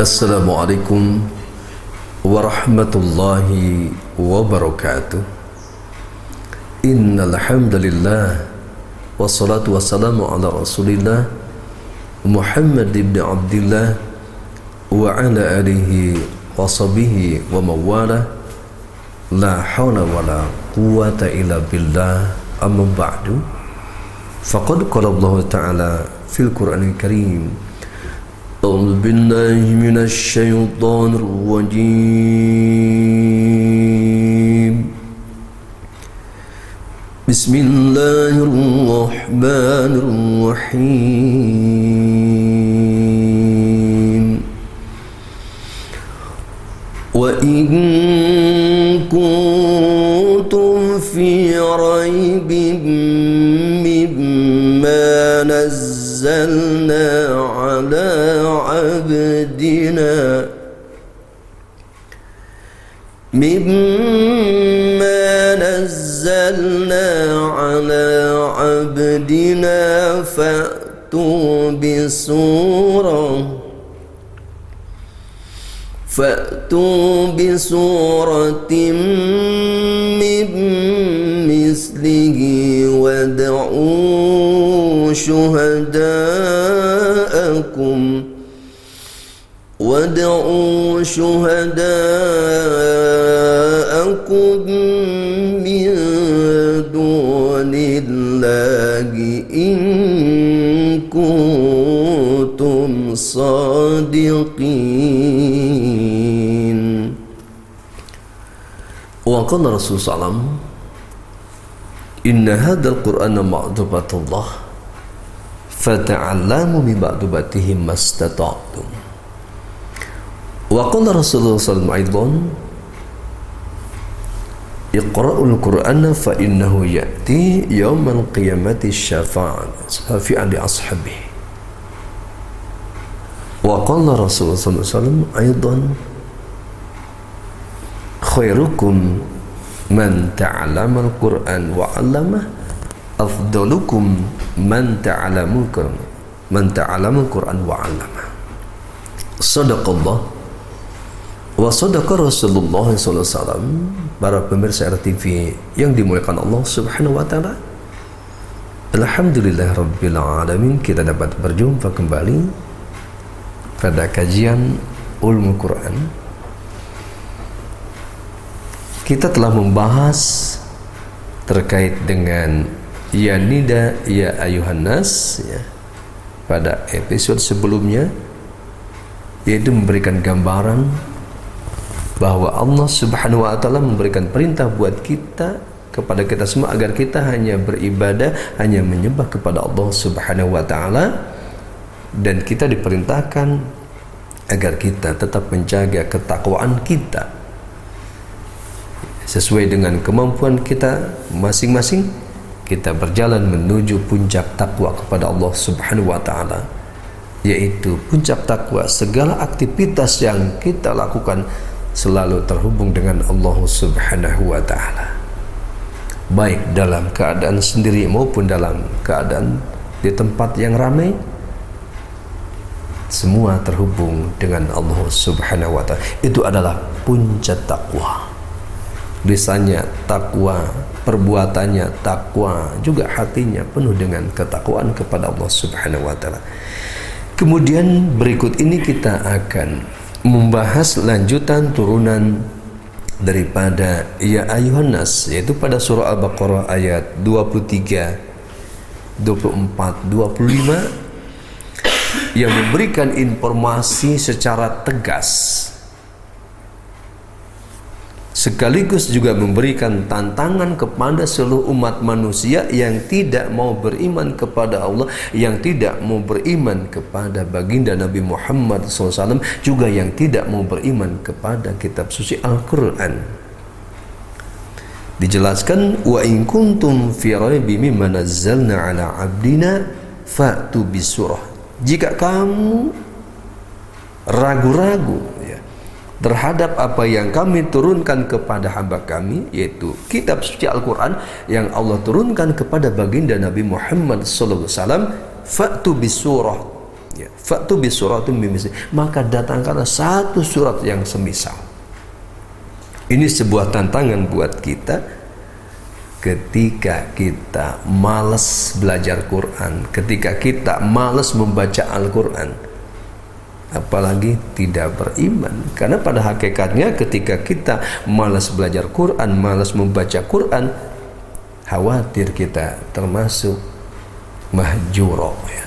Assalamualaikum warahmatullahi wabarakatuh. Innal hamdalillah wassalatu wassalamu ala Rasulillah Muhammad ibn Abdillah wa ala alihi wa sahbihi wa mawala. La hawla wa la quwwata illa billah. Amma ba'du. Faqad qala Allah Ta'ala fil Qur'anil Karim. أعوذ بالله من الشيطان الرجيم. بسم الله الرحمن الرحيم. وإن كنتم في ريب مما نزلنا على عبدنا فأتوا بسورة من مثله وادعوا شهداءكم من دون الله إن كنتم صادقين. وقال رسول صلى الله عليه وسلم إن هذا القرآن معذبة الله فتعلموا من معذبته ما استطعتم. وقال Rasulullah SAW أيضا اقرأوا القرآن فإنه يأتي يوم القيامة شفيعا لأصحابه. وقال Rasulullah SAW أيضا خيركم من تعلم القرآن وعلمه أفضلكم من تعلم القرآن وعلمه. Sadaqallah wa sadaqa Rasulullah SAW. Para pemirsa RTV yang dimuliakan Allah Subhanahu wa taala, alhamdulillah rabbil alamin, kita dapat berjumpa kembali pada kajian Ulumul Quran. Kita telah membahas terkait dengan ya nida ya ayuhan nas ya, pada episode sebelumnya, yaitu memberikan gambaran bahwa Allah Subhanahu wa taala memberikan perintah buat kita, kepada kita semua, agar kita hanya beribadah, hanya menyembah kepada Allah Subhanahu wa taala, dan kita diperintahkan agar kita tetap menjaga ketakwaan kita sesuai dengan kemampuan kita masing-masing. Kita berjalan menuju puncak takwa kepada Allah Subhanahu wa taala, yaitu puncak takwa segala aktivitas yang kita lakukan selalu terhubung dengan Allah Subhanahu wa taala, baik dalam keadaan sendiri maupun dalam keadaan di tempat yang ramai. Semua terhubung dengan Allah Subhanahu wa taala. Itu adalah puncak takwa. Lisannya takwa, perbuatannya takwa, juga hatinya penuh dengan ketakwaan kepada Allah Subhanahu wa taala. Kemudian berikut ini kita akan membahas lanjutan turunan daripada ya ayuhan nas, yaitu pada surah Al-Baqarah ayat 23, 24, 25 yang memberikan informasi secara tegas, sekaligus juga memberikan tantangan kepada seluruh umat manusia yang tidak mau beriman kepada Allah, yang tidak mau beriman kepada baginda Nabi Muhammad SAW, juga yang tidak mau beriman kepada kitab suci Al-Quran. Dijelaskan, wa in kuntum fi raibi mimma nazzalna ala abdina fa'tu bisurah. Jika kamu ragu-ragu terhadap apa yang kami turunkan kepada hamba kami, yaitu kitab suci Al-Quran yang Allah turunkan kepada baginda Nabi Muhammad SAW, fa'tu bisurah, ya, fa'tu bi suratin mimisli, maka datangkanlah satu surat yang semisal. Ini sebuah tantangan buat kita ketika kita malas belajar Quran, ketika kita malas membaca Al-Quran, apalagi tidak beriman. Karena pada hakikatnya ketika kita malas belajar Quran, malas membaca Quran, khawatir kita termasuk mahjuro, ya.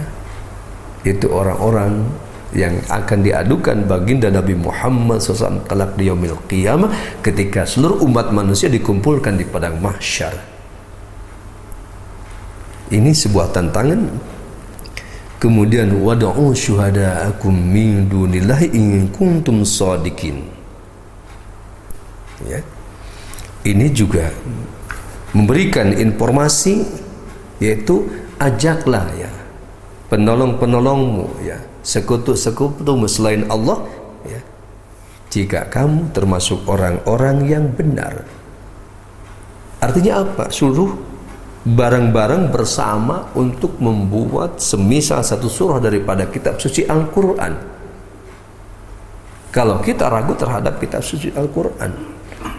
Itu orang-orang yang akan diadukan baginda Nabi Muhammad SAW kelak di yaumil qiyamah ketika seluruh umat manusia dikumpulkan di padang mahsyar. Ini sebuah tantangan. Kemudian wad'u syuhada'akum min dunillahi in kuntum shadiqin. Ya. Ini juga memberikan informasi, yaitu ajaklah ya penolong-penolongmu, ya, sekutu-sekutumu selain Allah, ya, jika kamu termasuk orang-orang yang benar. Artinya apa? Suruh bareng-bareng bersama untuk membuat semisal satu surah daripada kitab suci Al-Quran. Kalau kita ragu terhadap kitab suci Al-Quran,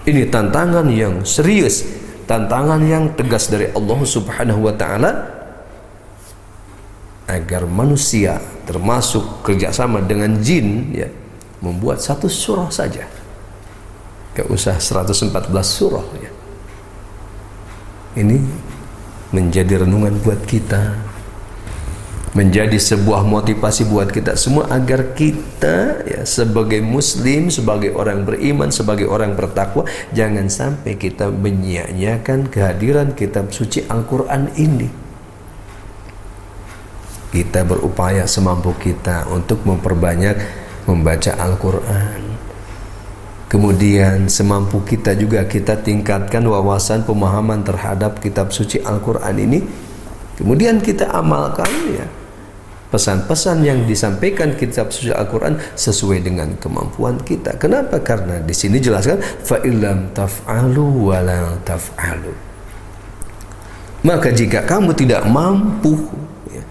ini tantangan yang serius, tantangan yang tegas dari Allah Subhanahu wa Ta'ala, agar manusia termasuk kerjasama dengan jin, ya, membuat satu surah saja, gak usah 114 surah, ya. Ini menjadi renungan buat kita, menjadi sebuah motivasi buat kita semua agar kita, ya, sebagai muslim, sebagai orang beriman, sebagai orang bertakwa, jangan sampai kita menyia-nyiakan kehadiran kitab suci Al-Quran ini. Kita berupaya semampu kita untuk memperbanyak membaca Al-Quran. Kemudian semampu kita juga kita tingkatkan wawasan pemahaman terhadap kitab suci Al-Quran ini. Kemudian kita amalkan, ya, pesan-pesan yang disampaikan kitab suci Al-Quran sesuai dengan kemampuan kita. Kenapa? Karena di sini jelaskan fa illam taf'alu wa la taf'alu. Maka jika kamu tidak mampu, ya,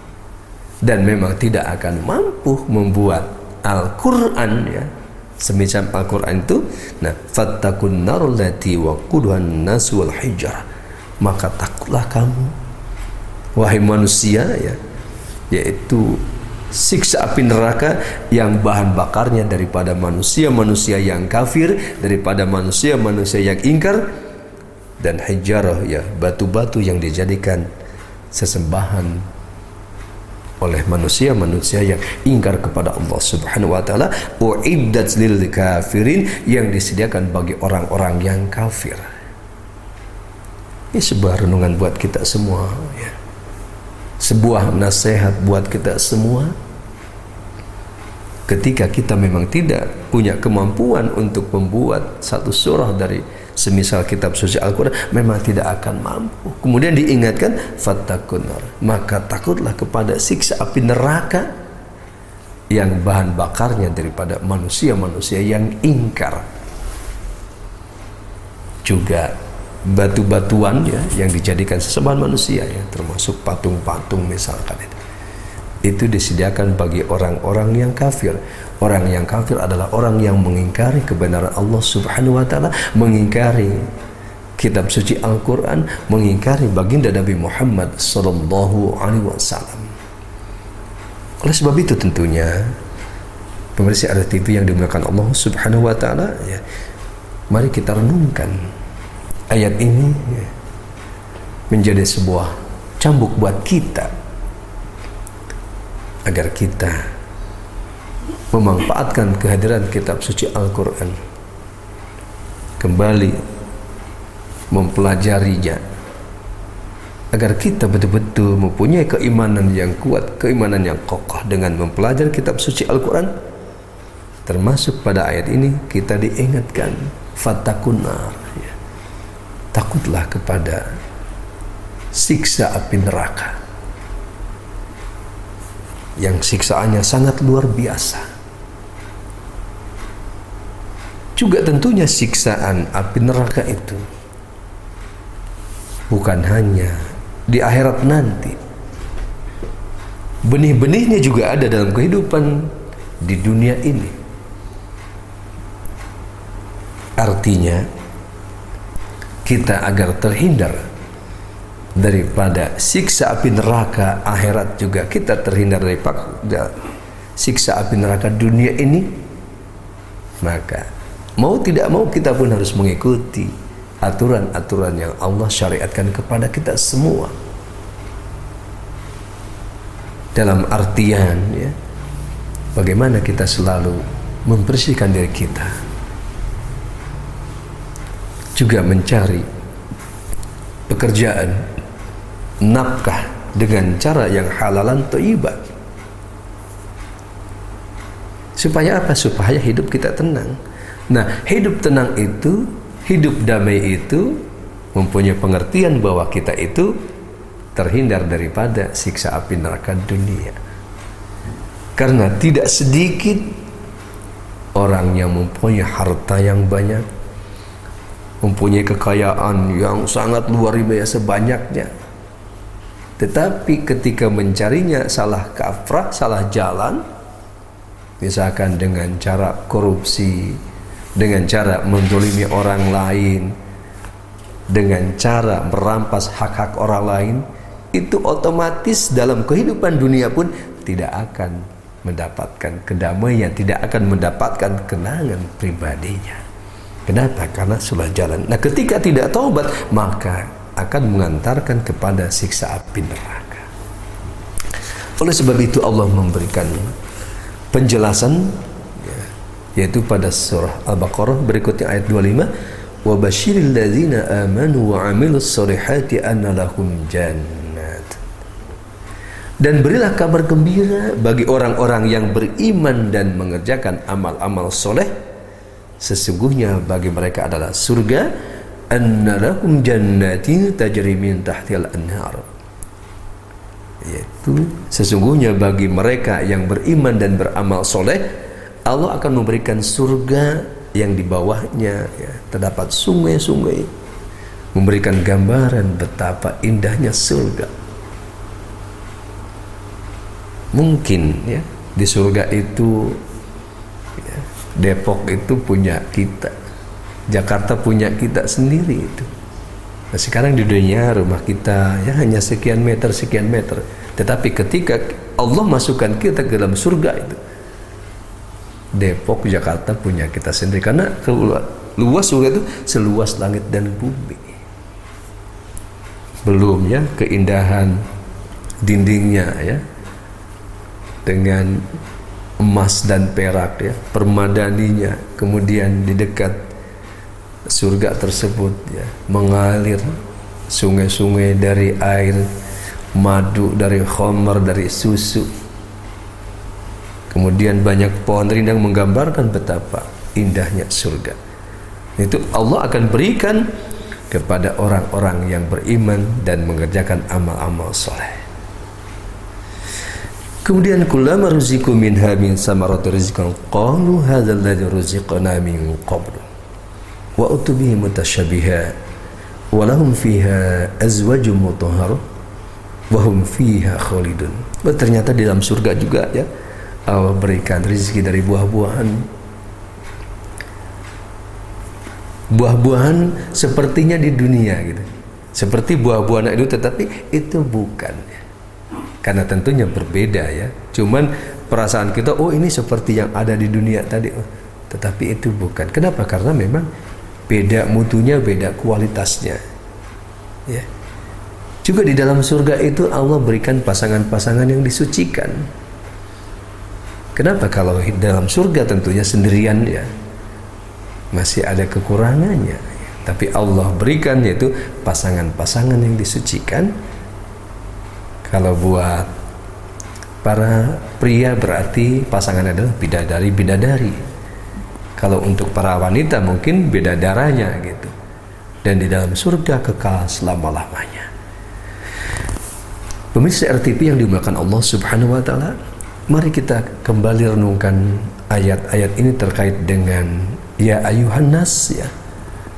dan memang tidak akan mampu membuat Al-Quran, ya, semacam Al-Quran itu, nah, fattakun narul lati waquduhan nas wal hijarah, maka takutlah kamu wahai manusia, ya, yaitu siksa api neraka yang bahan bakarnya daripada manusia-manusia yang kafir, daripada manusia-manusia yang ingkar, dan hijarah, ya, batu-batu yang dijadikan sesembahan oleh manusia-manusia yang ingkar kepada Allah Subhanahu wa Ta'ala, uiddat lil kafirin, yang disediakan bagi orang-orang yang kafir. Ini sebuah renungan buat kita semua, ya, sebuah nasihat buat kita semua. Ketika kita memang tidak punya kemampuan untuk membuat satu surah dari semisal kitab suci Al-Quran, memang tidak akan mampu. Kemudian diingatkan fattakun nar, maka takutlah kepada siksa api neraka yang bahan bakarnya daripada manusia-manusia yang ingkar. Juga batu-batuan, ya, yang dijadikan sesembahan manusia, ya, termasuk patung-patung misalkan, itu disediakan bagi orang-orang yang kafir. Orang yang kafir adalah orang yang mengingkari kebenaran Allah Subhanahu wa Ta'ala, mengingkari kitab suci Al-Quran, mengingkari baginda Nabi Muhammad sallallahu alaihi wasallam. Oleh sebab itu tentunya pemirsa RTV yang dimuliakan Allah Subhanahu wa Ta'ala, ya, mari kita renungkan ayat ini, ya, menjadi sebuah cambuk buat kita agar kita memanfaatkan kehadiran kitab suci Al-Quran, kembali mempelajarinya, agar kita betul-betul mempunyai keimanan yang kuat, keimanan yang kokoh dengan mempelajari kitab suci Al-Quran. Termasuk pada ayat ini kita diingatkan fattakun nar, ya, takutlah kepada siksa api neraka yang siksaannya sangat luar biasa. Juga tentunya siksaan api neraka itu bukan hanya di akhirat nanti, benih-benihnya juga ada dalam kehidupan di dunia ini. Artinya kita agar terhindar daripada siksa api neraka akhirat, juga kita terhindar daripada siksa api neraka dunia ini, maka mau tidak mau kita pun harus mengikuti aturan-aturan yang Allah syariatkan kepada kita semua. Dalam artian ya, bagaimana kita selalu membersihkan diri kita, juga mencari pekerjaan, nafkah dengan cara yang halalan thayyibah. Supaya apa? Supaya hidup kita tenang. Nah, hidup tenang itu, hidup damai itu mempunyai pengertian bahwa kita itu terhindar daripada siksa api neraka dunia. Karena tidak sedikit orang yang mempunyai harta yang banyak, mempunyai kekayaan yang sangat luar biasa banyaknya, tetapi ketika mencarinya salah kaprah, salah jalan, misalkan dengan cara korupsi, dengan cara menzalimi orang lain, dengan cara merampas hak-hak orang lain, itu otomatis dalam kehidupan dunia pun tidak akan mendapatkan kedamaian, tidak akan mendapatkan kenangan pribadinya. Kenapa? Karena sudah jalan. Nah, ketika tidak taubat, maka akan mengantarkan kepada siksa api neraka. Oleh sebab itu Allah memberikan penjelasan, yaitu pada surah Al-Baqarah berikutnya ayat 25, wa basyiril ladzina amanu wa 'amilus shalihati anna lahum jannat. Dan berilah kabar gembira bagi orang-orang yang beriman dan mengerjakan amal-amal soleh, sesungguhnya bagi mereka adalah surga, anna lahum jannatin tajri min tahtil anhar, yaitu sesungguhnya bagi mereka yang beriman dan beramal soleh, Allah akan memberikan surga yang di bawahnya ya, terdapat sungai-sungai, memberikan gambaran betapa indahnya surga. Mungkin ya di surga itu ya, Depok itu punya kita, Jakarta punya kita sendiri itu. Nah, sekarang di dunia rumah kita ya hanya sekian meter, tetapi ketika Allah masukkan kita ke dalam surga itu, Depok, Jakarta punya kita sendiri, karena luas surga itu seluas langit dan bumi. Belum ya keindahan dindingnya ya, dengan emas dan perak ya, permadaninya. Kemudian di dekat surga tersebut ya, mengalir sungai-sungai dari air madu, dari khamar, dari susu. Kemudian banyak pohon rindang menggambarkan betapa indahnya surga. Itu Allah akan berikan kepada orang-orang yang beriman dan mengerjakan amal-amal soleh. Kemudian kullama ruziqu minha min samarati rizqan qalu hadzal ladzi ruziqna min qablu wa utubihi mutasyabiha wa lahum fiha azwajun mutahharah wa hum fiha khalidun. Ternyata di dalam surga juga ya Allah berikan rezeki dari buah-buahan. Buah-buahan sepertinya di dunia gitu, seperti buah-buahan itu, tetapi itu bukan. Karena tentunya berbeda ya. Cuman perasaan kita, oh ini seperti yang ada di dunia tadi, tetapi itu bukan. Kenapa? Karena memang beda mutunya, beda kualitasnya. Ya. Juga di dalam surga itu Allah berikan pasangan-pasangan yang disucikan. Kenapa? Kalau dalam surga tentunya sendirian ya, masih ada kekurangannya. Tapi Allah berikan yaitu pasangan-pasangan yang disucikan. Kalau buat para pria berarti pasangan adalah bidadari. Kalau untuk para wanita mungkin beda darahnya gitu. Dan di dalam surga kekal selama-lamanya. Pemirsa RTP yang dimuliakan Allah Subhanahu wa taala, mari kita kembali renungkan ayat-ayat ini terkait dengan ya ayuhan nas ya,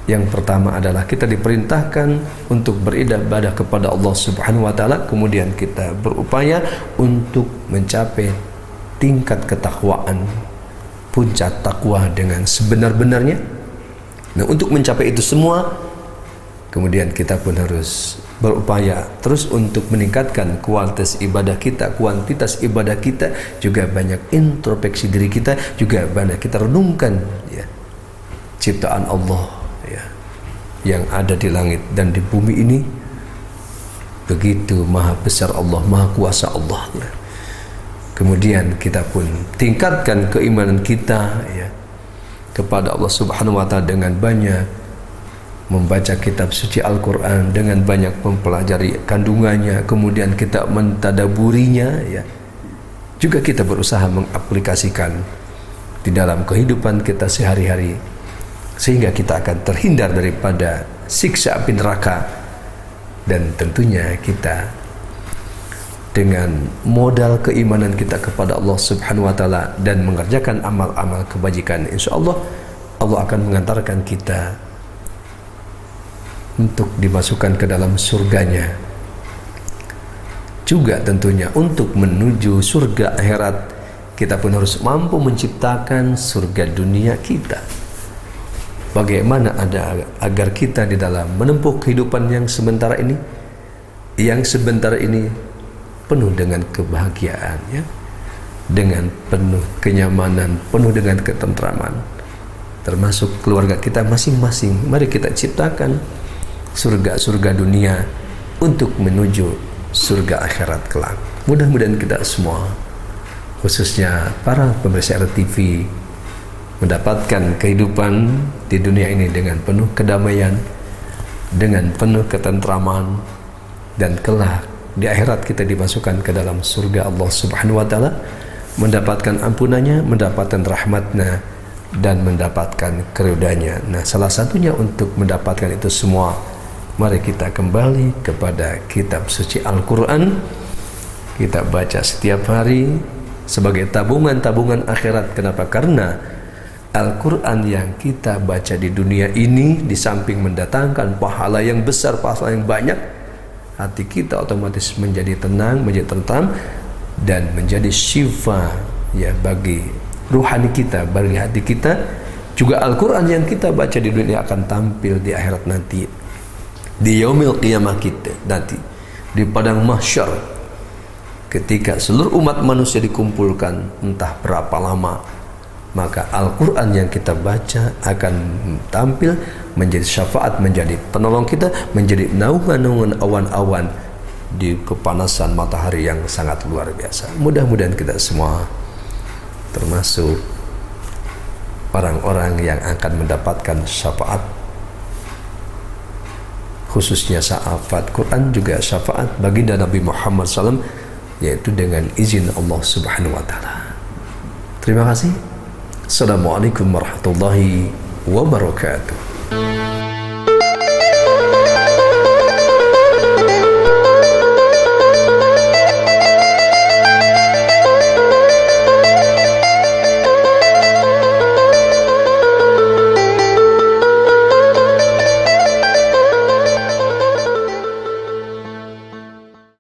Yang pertama adalah kita diperintahkan untuk beribadah kepada Allah Subhanahu wa taala, kemudian kita berupaya untuk mencapai tingkat ketakwaan, puncak takwa dengan sebenar-benarnya. Nah, untuk mencapai itu semua, kemudian kita pun harus berupaya terus untuk meningkatkan kualitas ibadah kita, kuantitas ibadah kita, juga banyak introspeksi diri kita, juga banyak kita renungkan ya, ciptaan Allah ya, yang ada di langit dan di bumi ini. Begitu maha besar Allah, maha kuasa Allah ya. Kemudian kita pun tingkatkan keimanan kita ya kepada Allah Subhanahu wa taala dengan banyak membaca kitab suci Al-Quran, dengan banyak mempelajari kandungannya, kemudian kita mentadaburinya ya. Juga kita berusaha mengaplikasikan di dalam kehidupan kita sehari-hari, sehingga kita akan terhindar daripada siksa api neraka. Dan tentunya kita dengan modal keimanan kita kepada Allah Subhanahu wa taala dan mengerjakan amal-amal kebajikan, insya Allah Allah akan mengantarkan kita untuk dimasukkan ke dalam surganya. Juga tentunya untuk menuju surga akhirat, kita pun harus mampu menciptakan surga dunia kita. Bagaimana agar kita di dalam menempuh kehidupan yang sementara ini, penuh dengan kebahagiaan ya, dengan penuh kenyamanan, penuh dengan ketentraman, termasuk keluarga kita masing-masing. Mari kita ciptakan surga-surga dunia untuk menuju surga akhirat kelak. Mudah-mudahan kita semua, khususnya para pemirsa RTV, mendapatkan kehidupan di dunia ini dengan penuh kedamaian, dengan penuh ketentraman, dan kelak di akhirat kita dimasukkan ke dalam surga Allah Subhanahu wa taala, mendapatkan ampunannya, mendapatkan rahmatnya, dan mendapatkan keridhaannya. Nah, salah satunya untuk mendapatkan itu semua, mari kita kembali kepada kitab suci Al-Quran. Kita baca setiap hari sebagai tabungan-tabungan akhirat. Kenapa? Karena Al-Quran yang kita baca di dunia ini, di samping mendatangkan pahala yang besar, pahala yang banyak, hati kita otomatis menjadi tenang, menjadi tentram, dan menjadi syifa ya bagi ruhani kita, bagi hati kita. Juga Al-Quran yang kita baca di dunia akan tampil di akhirat nanti, di yaumil qiyamah kita nanti, di padang mahsyar, ketika seluruh umat manusia dikumpulkan entah berapa lama, maka Al-Quran yang kita baca akan tampil menjadi syafaat, menjadi penolong kita, menjadi naungan-naungan awan-awan di kepanasan matahari yang sangat luar biasa. Mudah-mudahan kita semua termasuk orang-orang yang akan mendapatkan syafaat, khususnya syafaat Quran, juga syafaat baginda Nabi Muhammad SAW, yaitu dengan izin Allah Subhanahu wa taala. Terima kasih. Assalamualaikum warahmatullahi wabarakatuh.